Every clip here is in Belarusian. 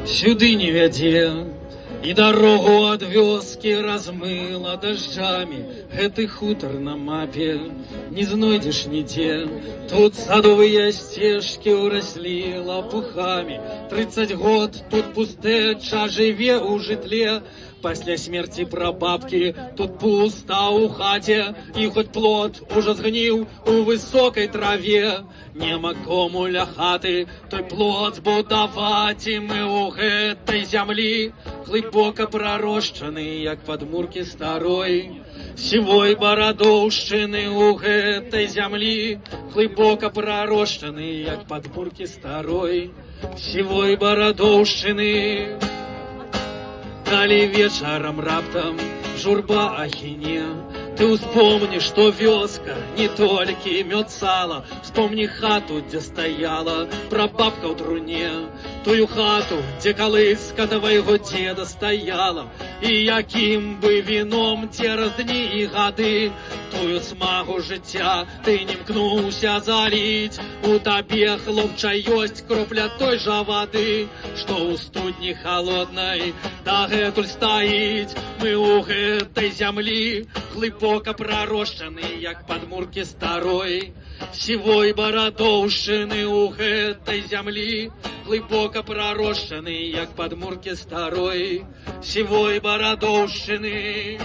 сюды не вядзе, і дарогу ад вёскі размыла дажджамі. Гэты хутар на мапе не знойдзеш нідзе. Тут садовыя сцежкі ўраслі лапухамі. 30 год тут пустэча жыве ў жытле. Пасля смерці прабабкі тут пуста ў хаце, і хоць плод ужо згніў у высокай траве, нема кому ля хаты той плод збудаваць. І мы ў гэтай зямлі глыбока прарошчаны, як падмуркі старой сівой барадоўшчыны. У гэтай зямлі глыбока прарошчаны, як падмуркі старой сівой барадоўшчыны. Калі вечарам раптам журба ахіне, ты ўспомні, што вёска не толькі мёд сала. Вспомні хату, дзе стаяла прабабка ў труне, тую хату, дзе калыска твайго дзеда стаяла. І якім бы віном цераз дні і гады тую смагу жыцця ты не мкнуўся заліць. У табе, хлопча, ёсць кропля той жа вады, што ў студні халоднай дагэтуль стаіць. Мы ў гэтай зямлі глыбока прарошчаны, як падмуркі старой сівой барадоўшчыны. У гэтай зямлі глыбока прарошчаны, як падмуркі старой сівой барадоўшчыны.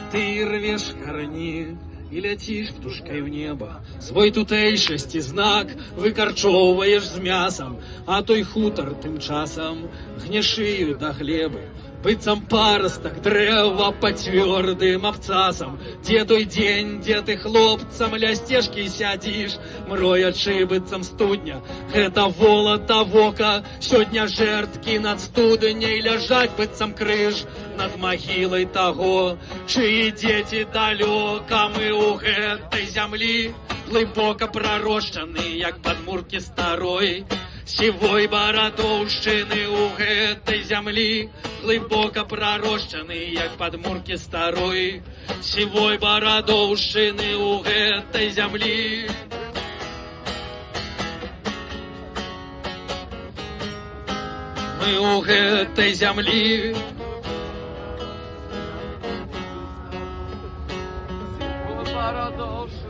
Ты рвеш карані і ляціш птушкай в неба, свой тутэйшасці знак выкарчоўваеш з мясам, а той хутар тым часам гне шыю да глебы, быццам парастак дрэва па цвёрдым абцасам. Дзе той дзень, дзе ты хлопцам ля сцежкі сядзіш, мроячы быццам студня, гэта волата вока. Сёння жэрдкі над студняй ляжаць быццам крыж над магілай таго, чыі дзеці далёка. Мы ў гэтай зямлі глыбока прарошчаны, як падмуркі старой сівой барадоўшчыны. У гэтай зямлі глыбока прарошчаны, як падмуркі старой сівой барадоўшчыны. У гэтай зямлі мы ў гэтай зямлі барадоўшчыны.